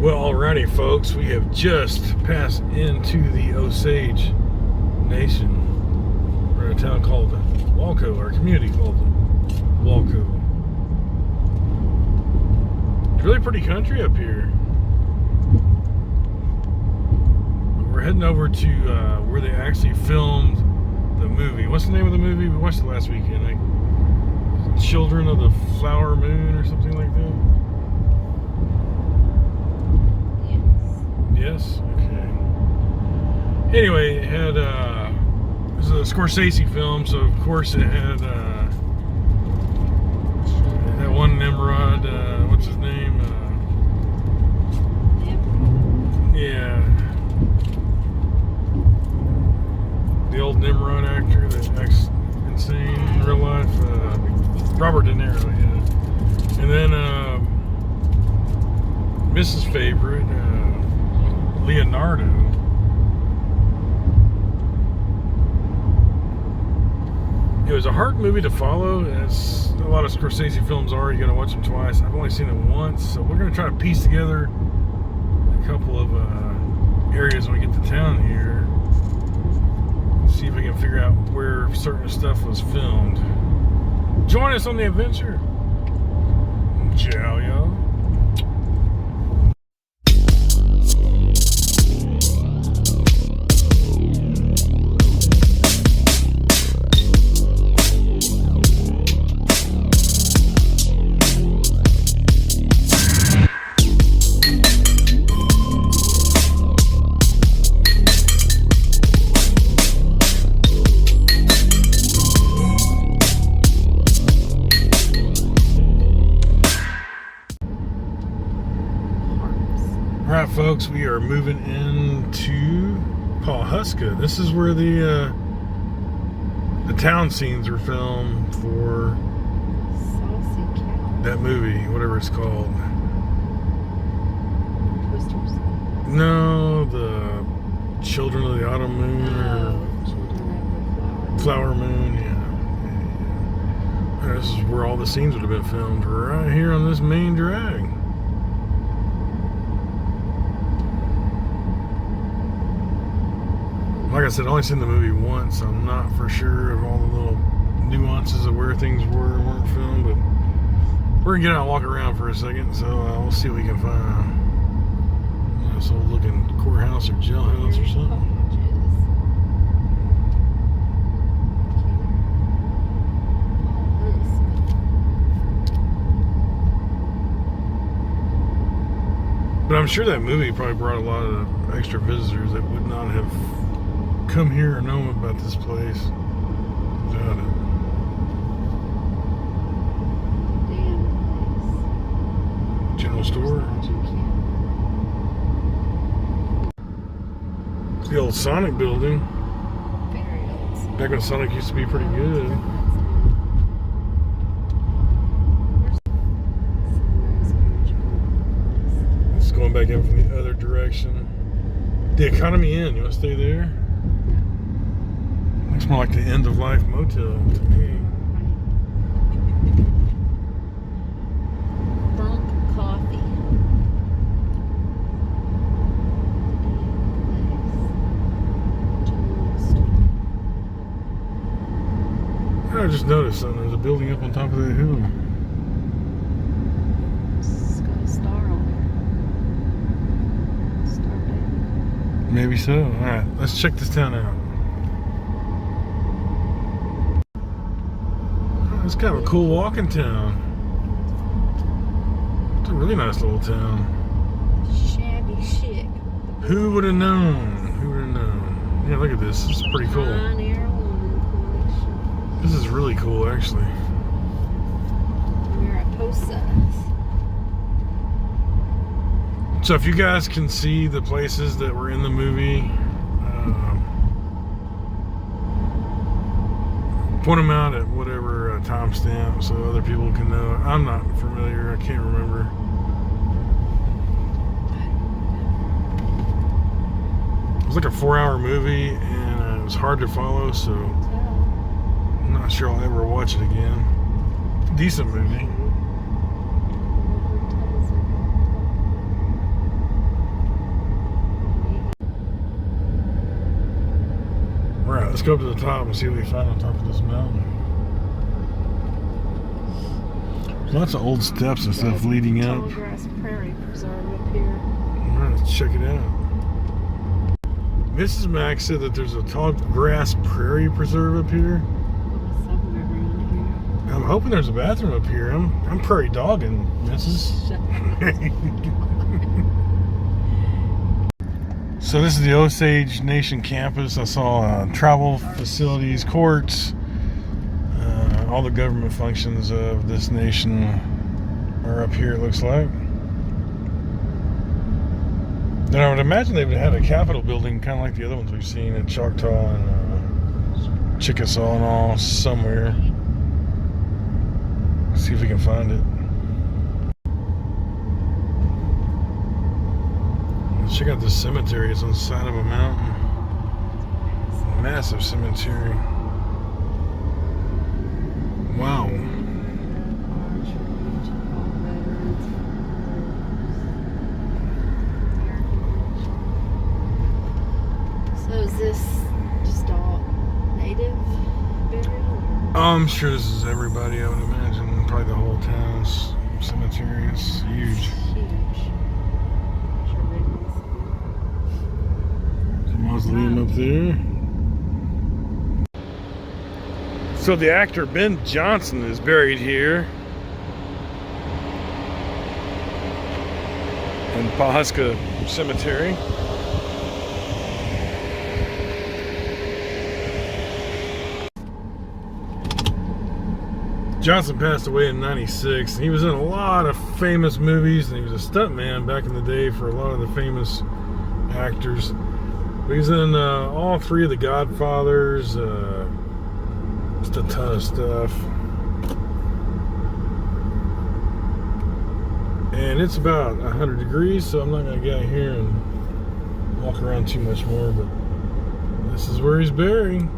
Well, alrighty, folks, we have just passed into the Osage Nation. We're in a town called Walco, our community called Walco. It's really pretty country up here. We're heading over to where they actually filmed the movie. What's the name of the movie? We watched it last weekend. Children of the Flower Moon or something like that? Yes? Okay. Anyway, it had, it was a Scorsese film, so of course it had, that one Nimrod, what's his name? Yeah. The old Nimrod actor that acts insane in real life, Robert De Niro, yeah. And then, Mrs. Favorite, Leonardo. It was a hard movie to follow, as a lot of Scorsese films are. You gotta watch them twice. I've only seen it once, so we're gonna try to piece together a couple of areas when we get to town here. See if we can figure out where certain stuff was filmed. Join us on the adventure. Ciao, y'all. Alright, folks, we are moving into Pawhuska. This is where the town scenes were filmed for that movie, whatever it's called. Twisters. No, the Children of the Autumn Moon or Flower Moon, yeah. This is where all the scenes would have been filmed, right here on this main drag. Like I said, I only seen the movie once. I'm not for sure of all the little nuances of where things were and weren't filmed, but we're gonna get out and walk around for a second, so we'll see what we can find. This old looking courthouse or jailhouse or something. But I'm sure that movie probably brought a lot of extra visitors that would not have come here or know about this place. Doubt it. Damn place. General store. It's the old Sonic building. Very old. Back when Sonic used to be pretty good. It's going back in from the other direction. The Economy Inn. You want to stay there? Looks more like the end of life motel to me. Funk Coffee. I just noticed something. There's a building up on top of that hill. It's got a star on it. Star Day. Maybe so. Alright, let's check this town out. It's kind of a cool walking town. It's a really nice little town. Shabby chic. Who would have known? Who would have known? Yeah, look at this. This is pretty cool. Pioneer Woman Collection. This is really cool, actually. Mariposa. So if you guys can see the places that were in the movie, point them out at whatever timestamp so other people can know. I'm not familiar. I can't remember. It was like a 4-hour movie, and it was hard to follow, so I'm not sure I'll ever watch it again. Decent movie. Let's go up to the top and see what we find on top of this mountain. Lots of old steps and stuff leading up. Tall grass prairie preserve up here. Alright, let's check it out. Mrs. Mack said that there's a tall grass prairie preserve up here. Somewhere around I'm hoping there's a bathroom up here. I'm prairie dogging, Mrs. So this is the Osage Nation campus. I saw travel facilities, courts, all the government functions of this nation are up here, it looks like. And I would imagine they would have a Capitol building kind of like the other ones we've seen at Choctaw and Chickasaw and all somewhere. Let's see if we can find it. Let's check out this cemetery. It's on the side of a mountain. Massive cemetery. Wow. So is this just all native burial? I'm sure this is everybody, I would imagine. Probably the whole town's cemetery. It's huge. Huge. The mausoleum up there. So the actor Ben Johnson is buried here in Pawhuska Cemetery. Johnson passed away in '96. He was in a lot of famous movies, and he was a stuntman back in the day for a lot of the famous actors. But he's in all three of the Godfathers. Just a ton of stuff. And it's about 100 degrees, so I'm not going to get out here and walk around too much more, but this is where he's buried.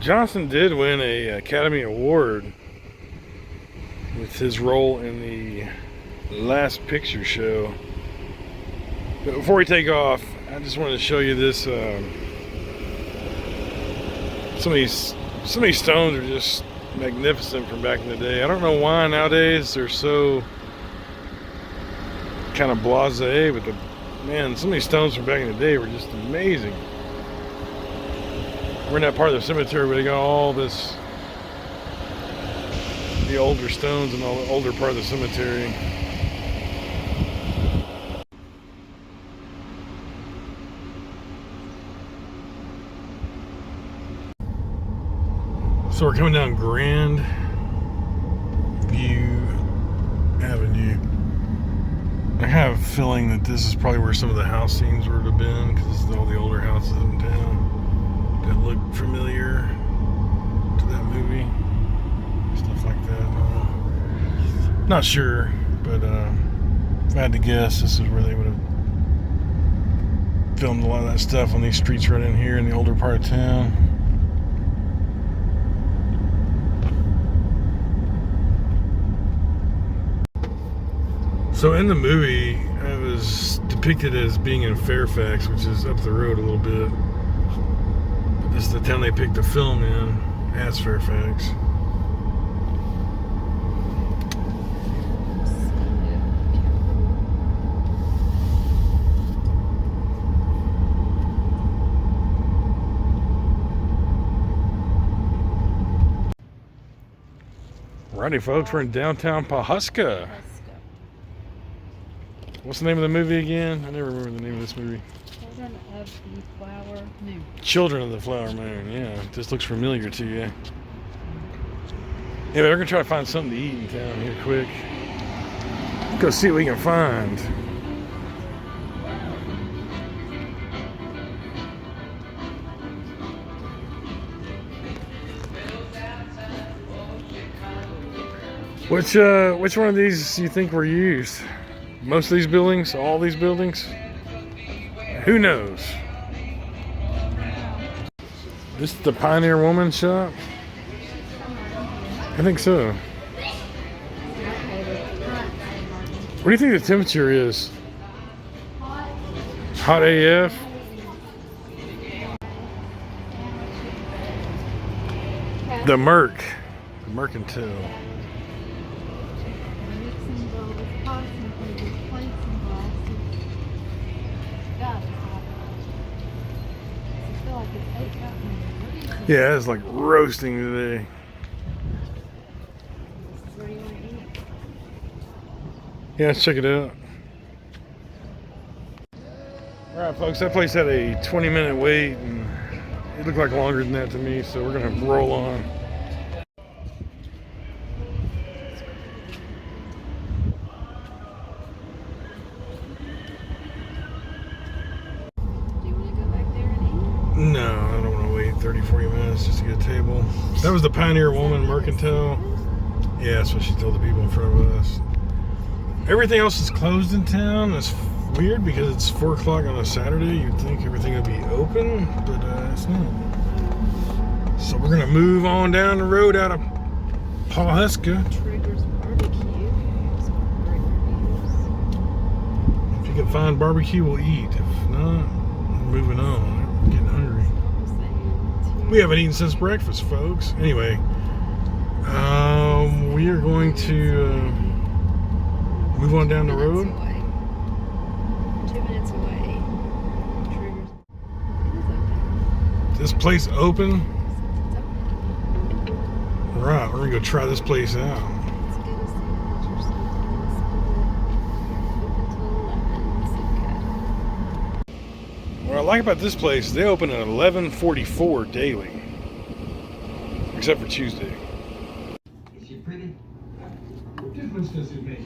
Johnson did win an Academy Award with his role in the Last Picture Show. But before we take off, I just wanted to show you this. Some of these stones are just magnificent from back in the day. I don't know why nowadays they're so kind of blasé, but man, some of these stones from back in the day were just amazing. We're in that part of the cemetery where they got all this, the older stones and all the older part of the cemetery. So we're coming down Grand View Avenue. I have a feeling that this is probably where some of the house scenes would have been, because all the older houses in town that look familiar to that movie. Stuff like that. Not sure, but if I had to guess, this is where they would have filmed a lot of that stuff on these streets right in here in the older part of town. So in the movie, I was depicted as being in Fairfax, which is up the road a little bit. But this is the town they picked the film in, as Fairfax. Alrighty, folks, we're in downtown Pawhuska. What's the name of the movie again? I never remember the name of this movie. Children of the Flower Moon. Children of the Flower Moon, yeah. This looks familiar to you. Yeah, we're going to try to find something to eat in town here quick. Go see what we can find. Which one of these do you think were used? Most of these buildings? All these buildings? Who knows? This is the Pioneer Woman shop? I think so. What do you think the temperature is? Hot AF. The Merc. The Mercantile. Mixing bowls, pots and plates, plates and glasses. God, it's hot. I feel like it's 8 o'clock. Yeah, it's like roasting today. Where do you want to eat? Yeah, let's check it out. Alright folks, that place had a 20-minute wait and it looked like longer than that to me, so we're gonna roll on. Do you want to go back there and eat? No, I don't want to wait 30-40 minutes just to get a table. That was the Pioneer Woman Mercantile. Yeah, that's what she told the people in front of us. Everything else is closed in town. It's weird because it's 4 o'clock on a Saturday. You'd think everything would be open, but it's not. So we're gonna move on down the road out of Pawhuska. Trigger's Barbecue. Some great reviews. If you can find barbecue, we'll eat. If not, we're moving on. I'm getting hungry. We haven't eaten since breakfast, folks. Anyway, we are going to move on down the road. 2 minutes away. Trigger's. It is open. This place open? It's open. Right, we're gonna go try this place out. Let's get a sandwich or something. Open till 11. It's okay. What I like about this place, they open at 11:44 daily, except for Tuesday. Is she pretty? What difference does it make?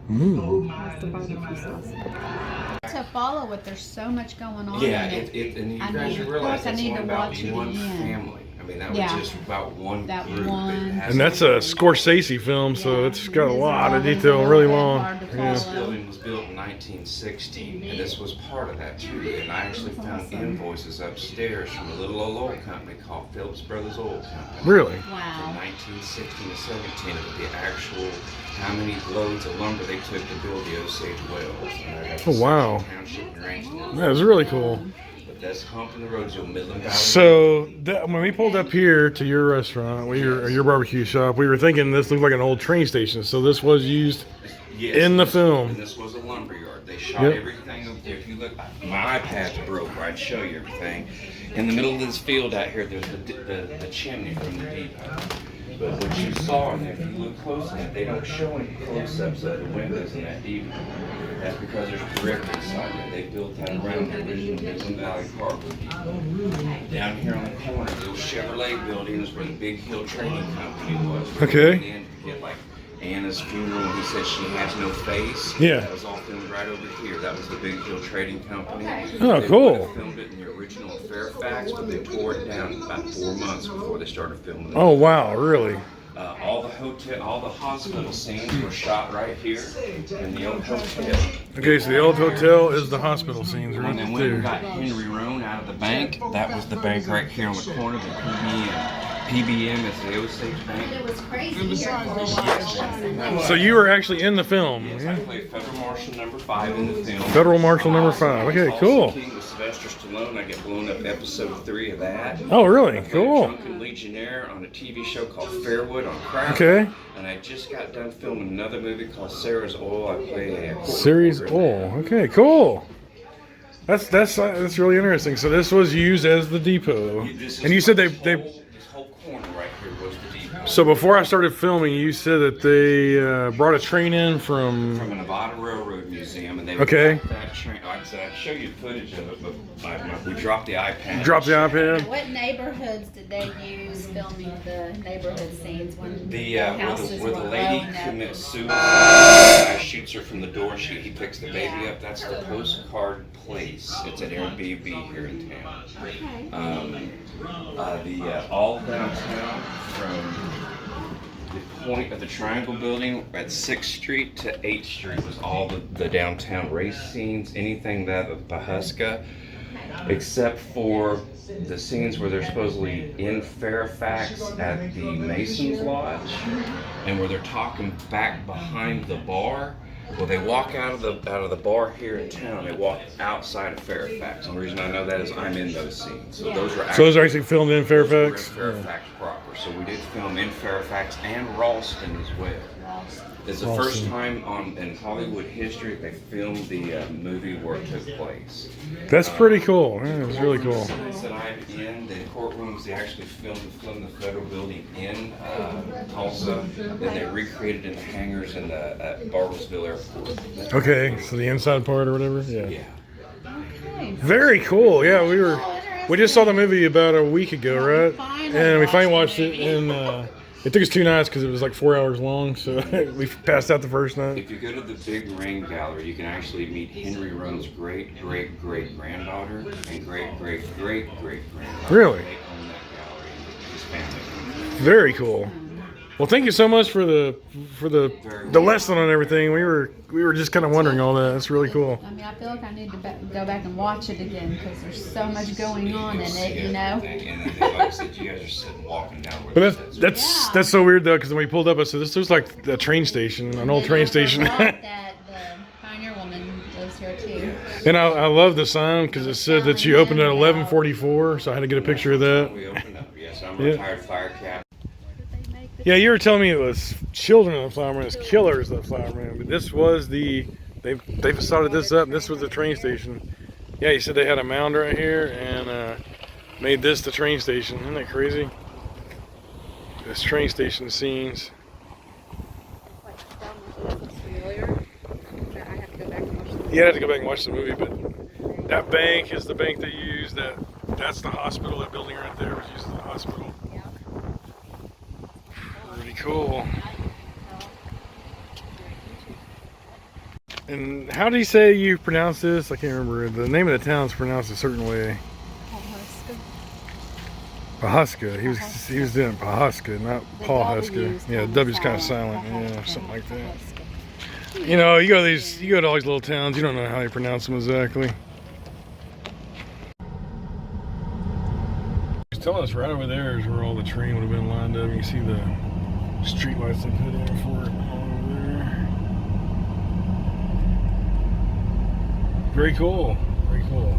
That's the barbecue sauce. To follow it, there's so much going on. Yeah, in and you I guys mean, should of realize course I that's need one to about watch it one again. family. I mean, that Yeah. was just about one That group. one. It has And that's a Scorsese film, so it's got a lot of detail, really long. Hard to Yeah. This follow. building was built in 1916, and this was part of that too. And I actually found Awesome. invoices upstairs from a little oil company called Phillips Brothers Oil Company. Really? From Wow. 1916 to 17, it was the actual how many loads of lumber they took to build the Osage wells. And that's Oh, wow. Township and ranching. That was really cool. But that's hump in the road, your Midland Valley. So when we pulled up here to your restaurant, or your barbecue shop, we were thinking this looked like an old train station. So this was used Yes, in the this- film. And this was a lumber yard. They shot Yep. everything. If you look, my iPad's broke. Where I'd show you everything. In the middle of this field out here, there's the chimney from the depot. But what you saw, and if you look close at it, they don't show any close-ups of the windows in that depot. That's because there's brick inside there. They built that around the original Midland Valley Cargo Depot. Down here on the corner, the old Chevrolet building is where the Big Hill Trading Company was. Okay. And then you get like Anna's funeral, and he said she has no face. Yeah. That was all filmed right over here. That was the Big Hill Trading Company. Oh, They cool. would have filmed it in the original Fairfax, but they tore it down about 4 months before they started filming it. Oh wow, really? All the hospital scenes were shot right here in the old hotel. Okay, so the old hotel is the hospital scenes When they right went and there. got Henry Roan out of the bank, that was the bank right here on the corner, the PBM. PBM is the Osage Bank. It was crazy here for a while. So you were actually in the film. Yes, Yeah? I played Federal Marshal number 5 in the film. Federal Marshal number 5. Okay, Also cool. King with Sylvester Stallone. I get blown up episode 3 of that. Oh, really? I played Cool. a drunken legionnaire on a TV show called Fairwood on Crack. Okay. And I just got done filming another movie called Sarah's Oil. I play a Series O. Okay, cool. That's really interesting. So this was used as the depot, and you said they. This whole corner right here was the depot. So before I started filming, you said that they brought a train in From from. a Nevada Railroad Museum, and they Okay. brought that train. Like I said, I'd show you footage of it, but we dropped the iPad. Dropped the iPad. What neighborhoods did they use filming the neighborhood scenes when The houses where the were lady blown up? commits suicide, the guy shoots her from the door. He picks the baby up. That's the postcard place. It's an Airbnb here in town. Okay. All downtown from the point of the Triangle Building at 6th Street to 8th Street was all the downtown race scenes, anything that of Pawhuska, except for the scenes where they're supposedly in Fairfax at the Masons Lodge, and where they're talking back behind the bar. Well, they walk out of the bar here in town. They walk outside of Fairfax. And the reason I know that is I'm in those scenes. So those are actually filmed in Fairfax. Those were in Fairfax proper. So we did film in Fairfax and Ralston as well. It's the first time in Hollywood history they filmed the movie where it took place. That's pretty cool. Yeah, it's really cool. The scenes that I'm in, the courtrooms, they actually filmed the federal building in Tulsa. Then they recreated in the hangars in the Bartlesville Airport. Okay, so the inside part or whatever. Yeah. Okay. Very cool. Yeah, we just saw the movie about a week ago, right? And we finally watched it, and it took us 2 nights because it was like 4 hours long. So we passed out the first night. If you go to the Big Ring Gallery, you can actually meet Henry Roan's great-great-great-granddaughter and great-great-great-great-granddaughter. Really? They own that gallery. His family. Very cool. Well, thank you so much for the lesson on everything. We were just kind of wondering all that. That's really cool. I mean, I feel like I need to go back and watch it again because there's so much going on in it, you know. And then, like I said, you guys are sitting walking down. But that's so weird though, because when we pulled up, I said this looks like a train station, an old train station. That the Pioneer Woman lives here too. And I love the sign because it said that you opened at 11:44, so I had to get a picture of that. We opened up. Yes, I'm a retired fire captain. Yeah, you were telling me it was Children of the Flower Moon, it's Killers of the Flower Moon, but this was they facaded this up, and this was the train station. Yeah, you said they had a mound right here and made this the train station. Isn't that crazy? This train station scenes. Yeah, I have to go back and watch the movie, but that bank is the bank they used. That's the hospital. That building right there was used as the hospital. Pretty cool. And how do you say you pronounce this? I can't remember. The name of the town's pronounced a certain way. Pawhuska. He was doing Pawhuska, not Pawhuska. Yeah, the W's kind of silent. Yeah, something like that. You know, you go to all these little towns. You don't know how you pronounce them exactly. He's telling us right over there is where all the train would have been lined up. You can see the street lights they put in for it all over there. Very cool. Very cool.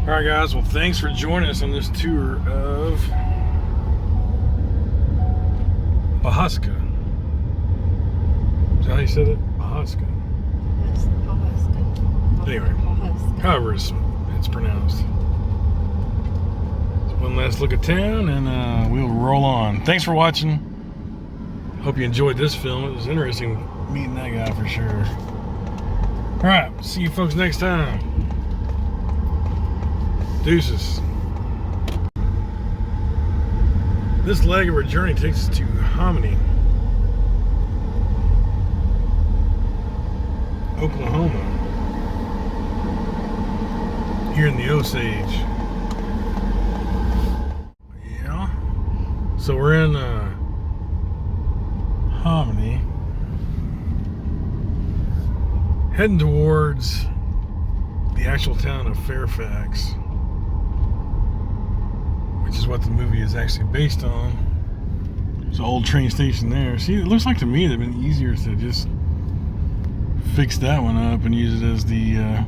Alright guys, well thanks for joining us on this tour of Pawhuska. Is that how you said it? Pawhuska. Yes, Pawhuska. Anyway, however it's pronounced. One last look at town and we'll roll on. Thanks for watching. Hope you enjoyed this film. It was interesting meeting that guy for sure. Alright, see you folks next time. Deuces. This leg of our journey takes us to Hominy, Oklahoma. Here in the Osage. So we're in Hominy, heading towards the actual town of Fairfax, which is what the movie is actually based on. There's an old train station there. See, it looks like to me it'd been easier to just fix that one up and use it as the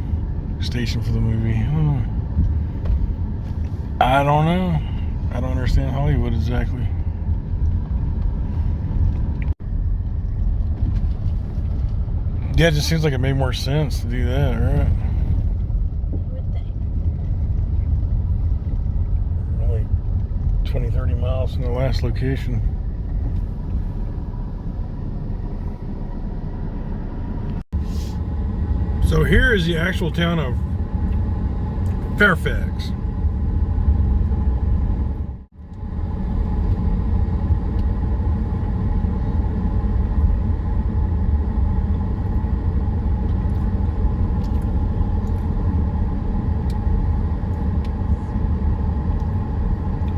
station for the movie. I don't know. I don't understand Hollywood exactly. Yeah, it just seems like it made more sense to do that, right? We're only 20, 30 miles from the last location. So here is the actual town of Fairfax.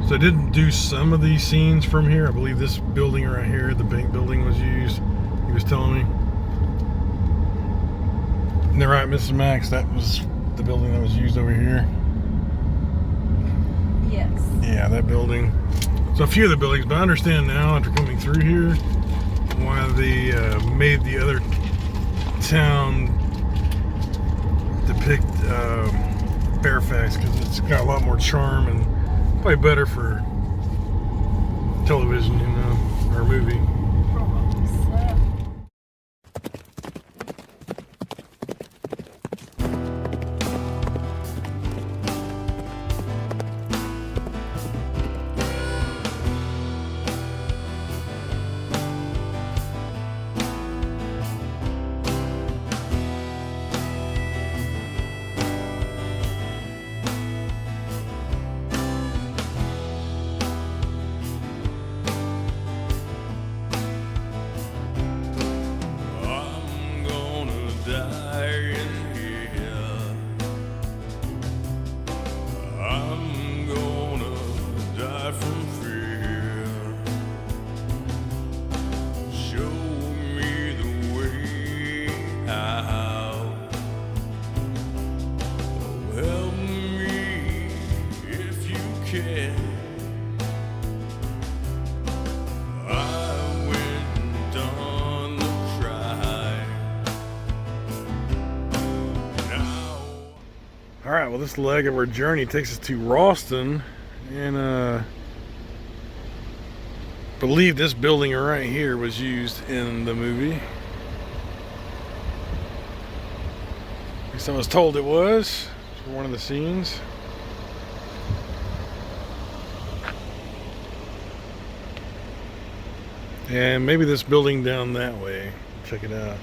So I did do some of these scenes from here. I believe this building right here, the bank building, was used. He was telling me. And they're right, Mrs. Max, that was the building that was used over here. Yes. Yeah, that building. So a few of the buildings, but I understand now after coming through here why they made the other town depict Fairfax because it's got a lot more charm and probably better for television, you know, or movie. Probably so. Alright, well this leg of our journey takes us to Ralston, and believe this building right here was used in the movie. At least I was told it was for one of the scenes. And maybe this building down that way. Check it out.